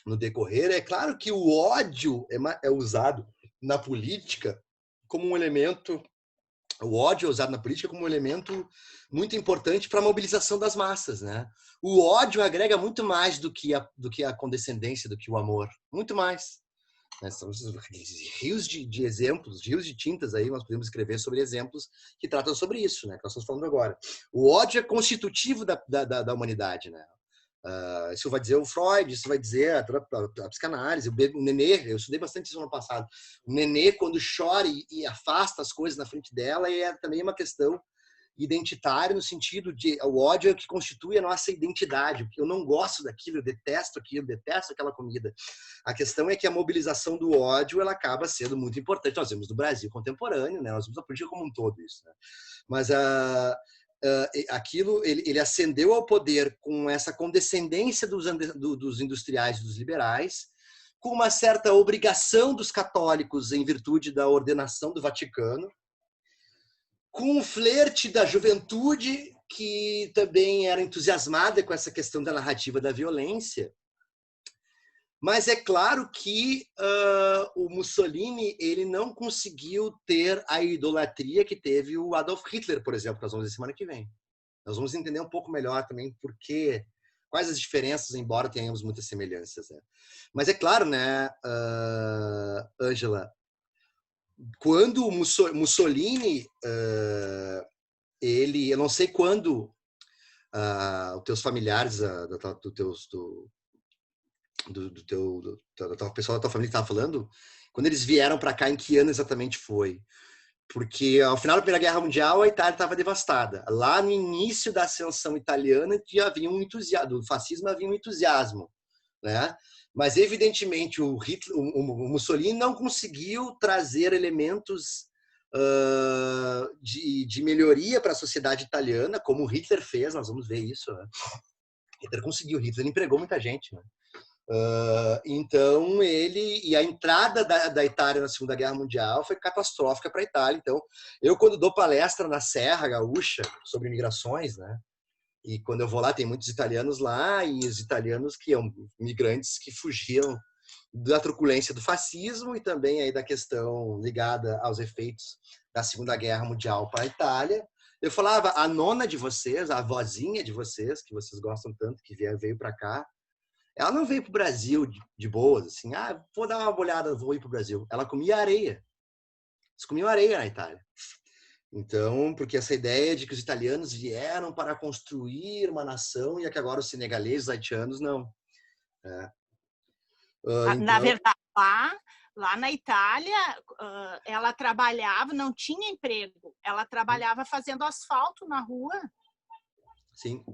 no decorrer. É claro que o ódio é usado na política como um elemento, o ódio é usado na política como um elemento muito importante para a mobilização das massas, né? O ódio agrega muito mais do que a condescendência, do que o amor, muito mais. Né? São rios de exemplos, rios de tintas aí, nós podemos escrever sobre exemplos que tratam sobre isso, né? Que nós estamos falando agora. O ódio é constitutivo da humanidade, né? Isso vai dizer o Freud, isso vai dizer a psicanálise, o Nenê, eu estudei bastante isso no ano passado. O Nenê, quando chora e afasta as coisas na frente dela, é também uma questão identitária no sentido de o ódio é o que constitui a nossa identidade. Eu não gosto daquilo, eu detesto aquilo, detesto aquela comida. A questão é que a mobilização do ódio ela acaba sendo muito importante. Nós vemos no Brasil contemporâneo, né? Nós vemos a política como um todo isso, né? Mas aquilo ele ascendeu ao poder com essa condescendência dos industriais, dos liberais, com uma certa obrigação dos católicos em virtude da ordenação do Vaticano, com um flerte da juventude que também era entusiasmada com essa questão da narrativa da violência. Mas é claro que o Mussolini ele não conseguiu ter a idolatria que teve o Adolf Hitler, por exemplo, que nós vamos ver semana que vem. Nós vamos entender um pouco melhor também quais as diferenças, embora tenhamos muitas semelhanças. Né? Mas é claro, né, Ângela, quando o Mussolini eu não sei quando os teus familiares, da pessoa da tua família que estava falando, quando eles vieram para cá, em que ano exatamente foi? Porque ao final da Primeira Guerra Mundial a Itália estava devastada. Lá no início da ascensão italiana já havia um entusiasmo, do fascismo havia um entusiasmo, né? Mas evidentemente o Mussolini não conseguiu trazer elementos de melhoria para a sociedade italiana, como o Hitler fez. Nós vamos ver isso, né? Hitler conseguiu, Hitler empregou muita gente, né? Então a entrada da Itália na Segunda Guerra Mundial foi catastrófica para a Itália. Então eu, quando dou palestra na Serra Gaúcha sobre migrações, né, e quando eu vou lá tem muitos italianos lá, e os italianos que são migrantes que fugiram da truculência do fascismo e também aí da questão ligada aos efeitos da Segunda Guerra Mundial para a Itália. Eu falava, a nona de vocês, a avózinha de vocês, que vocês gostam tanto, que veio para cá, ela não veio para o Brasil de boas, assim, vou dar uma olhada, vou ir para o Brasil. Ela comia areia. Eles comiam areia na Itália. Então, porque essa ideia de que os italianos vieram para construir uma nação e que agora os senegaleses, os haitianos, não. Na verdade, lá na Itália, ela trabalhava, não tinha emprego, ela trabalhava fazendo asfalto na rua. Sim.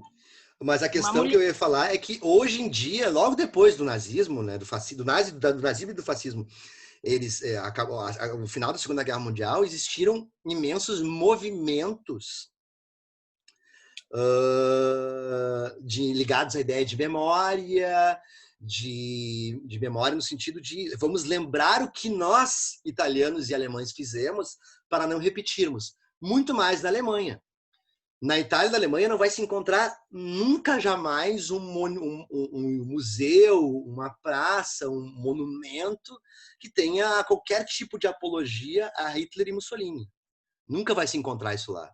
Mas a questão que eu ia falar é que hoje em dia, logo depois do nazismo, né, do nazismo e do fascismo, no final da Segunda Guerra Mundial, existiram imensos movimentos ligados à ideia de memória, de memória no sentido de vamos lembrar o que nós, italianos e alemães, fizemos para não repetirmos. Muito mais na Alemanha. Na Itália e na Alemanha não vai se encontrar nunca jamais um museu, uma praça, um monumento que tenha qualquer tipo de apologia a Hitler e Mussolini. Nunca vai se encontrar isso lá.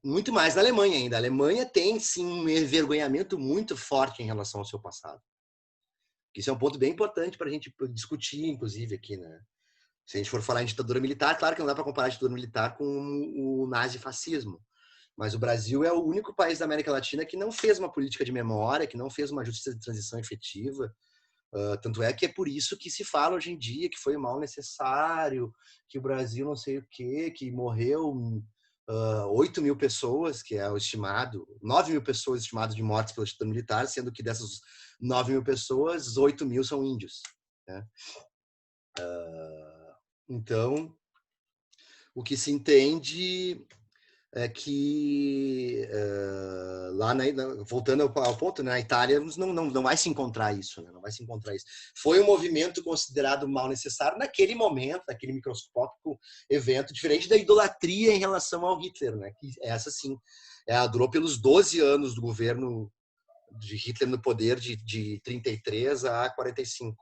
Muito mais na Alemanha ainda. A Alemanha tem, sim, um envergonhamento muito forte em relação ao seu passado. Isso é um ponto bem importante para a gente discutir, inclusive, aqui, né? Se a gente for falar em ditadura militar, claro que não dá para comparar a ditadura militar com o nazifascismo. Mas o Brasil é o único país da América Latina que não fez uma política de memória, que não fez uma justiça de transição efetiva. Tanto é que é por isso que se fala hoje em dia que foi um mal necessário, que o Brasil não sei o quê, que morreu 8 mil pessoas, que é o estimado, 9 mil pessoas estimadas de mortes pela ditadura militar, sendo que dessas 9 mil pessoas, 8 mil são índios, né? Então, o que se entende é que, voltando ao ponto, né, na Itália não vai se encontrar isso, né? Não vai se encontrar isso. Foi um movimento considerado mal necessário naquele momento, naquele microscópico evento, diferente da idolatria em relação ao Hitler, né? Que essa sim, ela durou pelos 12 anos do governo de Hitler no poder, de 33 a 45.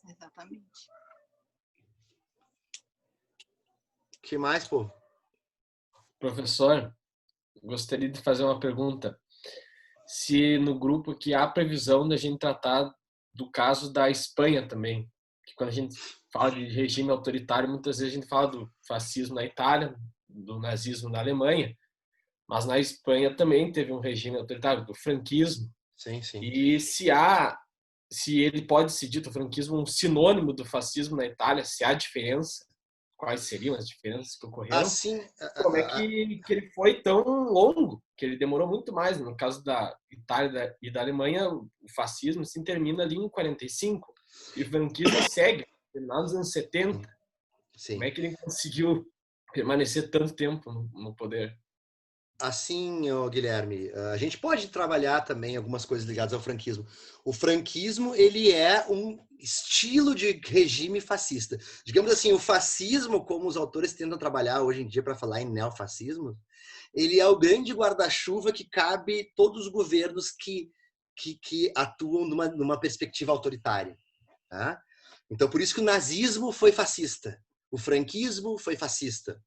Exatamente. O que mais, pô? Professor, gostaria de fazer uma pergunta. Se no grupo aqui há previsão da gente tratar do caso da Espanha também, que quando a gente fala de regime autoritário, muitas vezes a gente fala do fascismo na Itália, do nazismo na Alemanha, mas na Espanha também teve um regime autoritário, do franquismo. Sim, sim. E se ele pode ser dito, o franquismo, um sinônimo do fascismo na Itália, se há diferença, quais seriam as diferenças que ocorreram? Assim, como é que ele foi tão longo, que ele demorou muito mais. No caso da Itália e da Alemanha, o fascismo se termina ali em 45, e o franquismo segue, terminado nos anos 70. Sim. Como é que ele conseguiu permanecer tanto tempo no poder? Assim, Guilherme, a gente pode trabalhar também algumas coisas ligadas ao franquismo. O franquismo, ele é um estilo de regime fascista. Digamos assim, o fascismo, como os autores tentam trabalhar hoje em dia para falar em neofascismo, ele é o grande guarda-chuva que cabe todos os governos que atuam numa perspectiva autoritária. Tá? Então, por isso que o nazismo foi fascista, o franquismo foi fascista,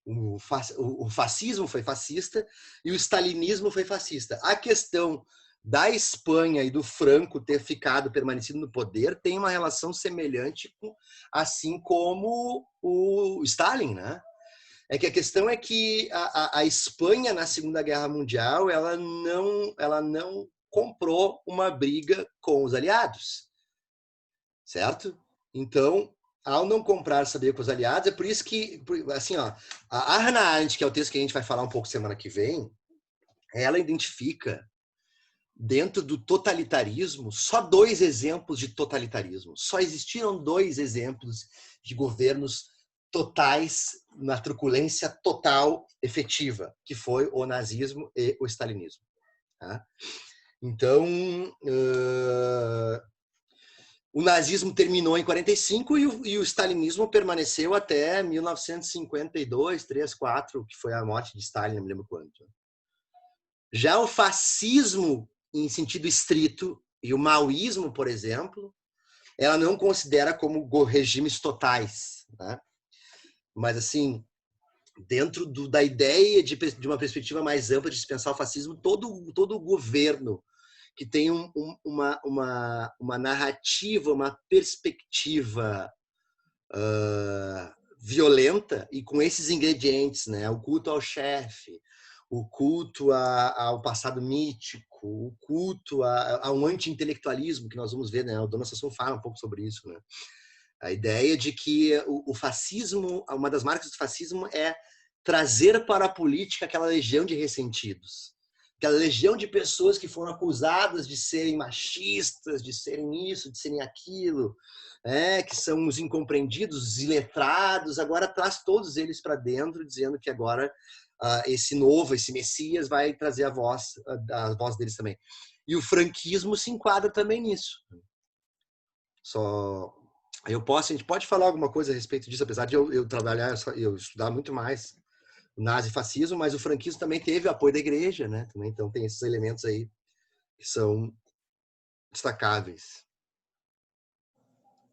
o fascismo foi fascista e o stalinismo foi fascista. A questão da Espanha e do Franco ter permanecido no poder tem uma relação semelhante assim como o Stalin, né? É que a questão é que a Espanha, na Segunda Guerra Mundial, ela não comprou uma briga com os aliados, certo? Então, ao não comprar essa briga com os aliados, é por isso que, assim, ó, a Hannah Arendt, que é o texto que a gente vai falar um pouco semana que vem, ela identifica, dentro do totalitarismo, só 2 exemplos de totalitarismo. Só existiram 2 exemplos de governos totais, na truculência total efetiva, que foi o nazismo e o stalinismo. Tá? Então, o nazismo terminou em 45 e o stalinismo permaneceu até 1952, 3, 4, que foi a morte de Stalin, não me lembro quanto. Já o fascismo, em sentido estrito, e o maoísmo, por exemplo, ela não considera como regimes totais, né? Mas, assim, dentro da ideia de uma perspectiva mais ampla de se pensar o fascismo, todo governo que tem uma narrativa, uma perspectiva violenta e com esses ingredientes, né? O culto ao chefe, o culto ao passado mítico, o culto a um anti-intelectualismo, que nós vamos ver, né? O Dona Sasson fala um pouco sobre isso, né? A ideia de que o fascismo, uma das marcas do fascismo é trazer para a política aquela legião de ressentidos, aquela legião de pessoas que foram acusadas de serem machistas, de serem isso, de serem aquilo, que são os incompreendidos, os iletrados. Agora traz todos eles para dentro, dizendo que agora esse Messias vai trazer a voz deles também. E o franquismo se enquadra também nisso. A gente pode falar alguma coisa a respeito disso, apesar de eu estudar muito mais o nazifascismo, mas o franquismo também teve o apoio da igreja, né? Então tem esses elementos aí que são destacáveis.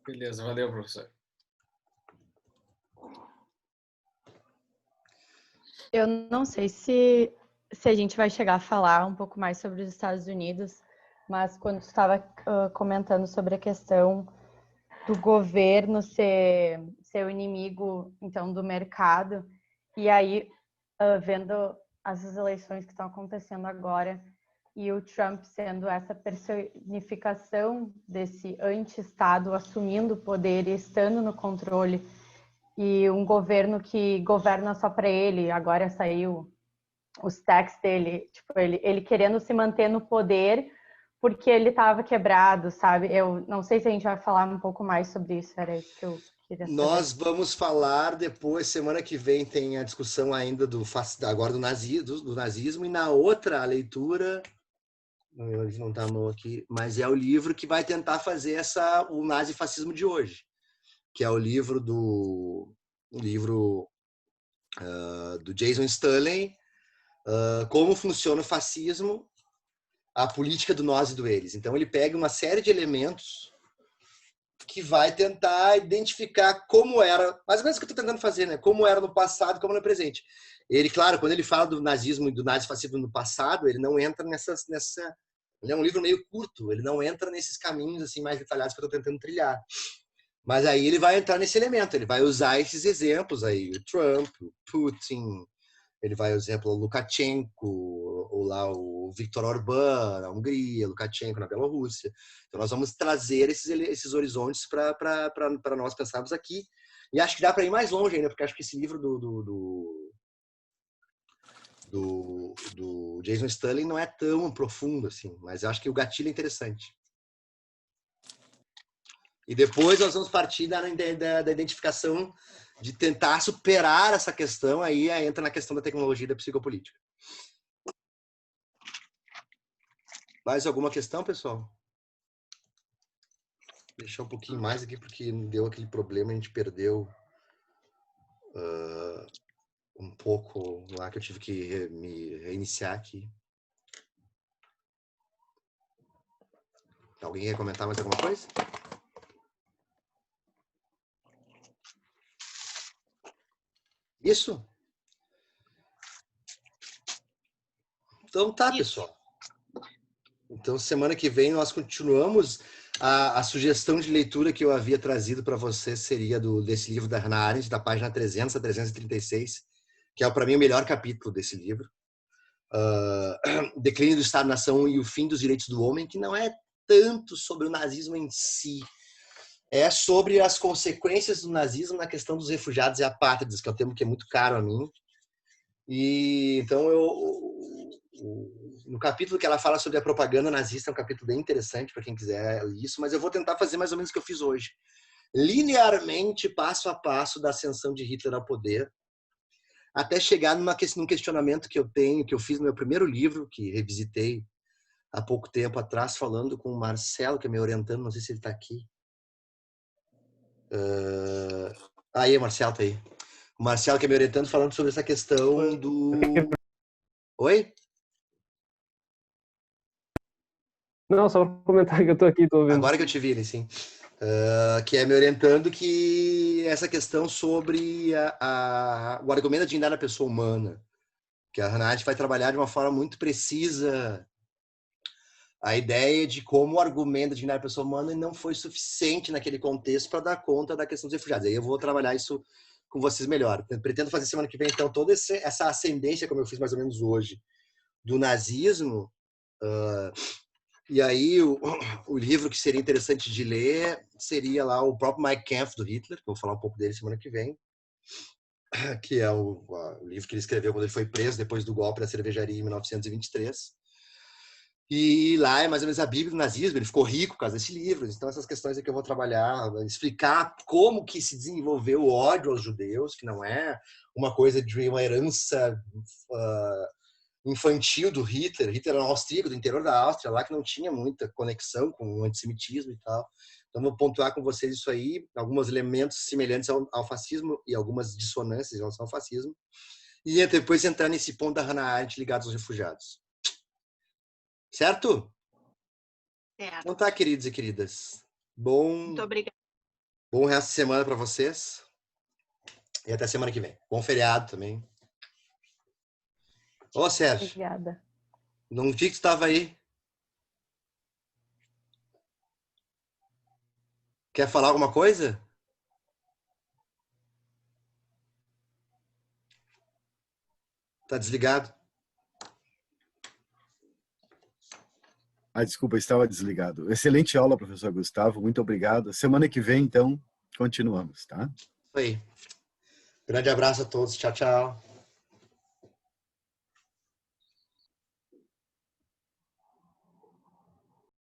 Beleza, valeu, professor. Eu não sei se a gente vai chegar a falar um pouco mais sobre os Estados Unidos, mas quando tu estava comentando sobre a questão do governo ser o inimigo, então, do mercado, e aí, vendo as eleições que estão acontecendo agora, e o Trump sendo essa personificação desse anti-Estado, assumindo o poder e estando no controle, e um governo que governa só para ele, agora saiu os tags dele, tipo, ele querendo se manter no poder porque ele estava quebrado, sabe? Eu não sei se a gente vai falar um pouco mais sobre isso, era isso que eu queria saber. Nós vamos falar depois, semana que vem tem a discussão ainda agora do nazismo, e na outra leitura, não está a mão aqui, mas é o livro que vai tentar fazer o nazifascismo de hoje, que é o livro do Jason Stanley, Como Funciona o Fascismo, a política do nós e do eles. Então ele pega uma série de elementos que vai tentar identificar como era, mais ou menos o que eu estou tentando fazer, né? Como era no passado, como no presente. Ele, claro, quando ele fala do nazismo e do nazifascismo no passado, ele não entra nessa. Ele é um livro meio curto, ele não entra nesses caminhos assim mais detalhados que eu estou tentando trilhar. Mas aí ele vai entrar nesse elemento, ele vai usar esses exemplos aí, o Trump, o Putin, ele vai, por exemplo, o Lukashenko, ou lá o Viktor Orbán, na Hungria, Lukashenko na Bielorrússia. Então nós vamos trazer esses horizontes para nós pensarmos aqui. E acho que dá para ir mais longe ainda, porque acho que esse livro do Jason Stanley não é tão profundo assim, mas eu acho que o gatilho é interessante. E depois nós vamos partir da identificação de tentar superar essa questão, aí entra na questão da tecnologia e da psicopolítica. Mais alguma questão, pessoal? Vou deixar um pouquinho mais aqui, porque deu aquele problema, a gente perdeu um pouco lá, que eu tive que me reiniciar aqui. Alguém quer comentar mais alguma coisa? Isso? Então tá, pessoal. Então, semana que vem nós continuamos. A sugestão de leitura que eu havia trazido para vocês seria desse livro da Hannah Arendt, da página 300 a 336, que é para mim o melhor capítulo desse livro. Declínio do Estado-nação e o fim dos direitos do homem, que não é tanto sobre o nazismo em si, é sobre as consequências do nazismo na questão dos refugiados e apátridas, que é um tema que é muito caro a mim. E então no capítulo que ela fala sobre a propaganda nazista, é um capítulo bem interessante para quem quiser isso, mas eu vou tentar fazer mais ou menos o que eu fiz hoje, linearmente, passo a passo, da ascensão de Hitler ao poder, até chegar num questionamento que eu tenho, que eu fiz no meu primeiro livro, que revisitei há pouco tempo atrás, falando com o Marcelo, que é me orientando, não sei se ele está aqui. Aí, o Marcelo tá aí. O Marcelo que é me orientando, falando sobre essa questão do... Oi? Não, só para comentar que eu tô aqui, tô ouvindo. Agora que eu te vi, sim. Que é me orientando que essa questão sobre o argumento da dignidade da pessoa humana, que a Hannah Arendt vai trabalhar de uma forma muito precisa a ideia de como o argumento da dignidade da pessoa humana não foi suficiente naquele contexto para dar conta da questão dos refugiados. Aí eu vou trabalhar isso com vocês melhor. Pretendo fazer semana que vem, então, toda essa ascendência, como eu fiz mais ou menos hoje, do nazismo. E aí o livro que seria interessante de ler seria lá o próprio Mein Kampf do Hitler, que eu vou falar um pouco dele semana que vem, que é o livro que ele escreveu quando ele foi preso depois do golpe da cervejaria em 1923. E lá é mais ou menos a Bíblia do nazismo, ele ficou rico por causa desse livro. Então essas questões é que eu vou trabalhar, explicar como que se desenvolveu o ódio aos judeus, que não é uma coisa de uma herança infantil do Hitler. Hitler era um austríaco do interior da Áustria, lá que não tinha muita conexão com o antissemitismo e tal. Então vou pontuar com vocês isso aí, alguns elementos semelhantes ao fascismo e algumas dissonâncias em relação ao fascismo. E depois entrar nesse ponto da Hannah Arendt ligado aos refugiados. Certo? Certo. Então tá, queridos e queridas. Muito obrigada. Bom resto de semana para vocês. E até semana que vem. Bom feriado também. Ô, Sérgio. Obrigada. Não vi que tu estava aí. Quer falar alguma coisa? Tá desligado? Desculpa, estava desligado. Excelente aula, professor Gustavo. Muito obrigado. Semana que vem, então, continuamos, tá? Isso aí. Grande abraço a todos. Tchau, tchau.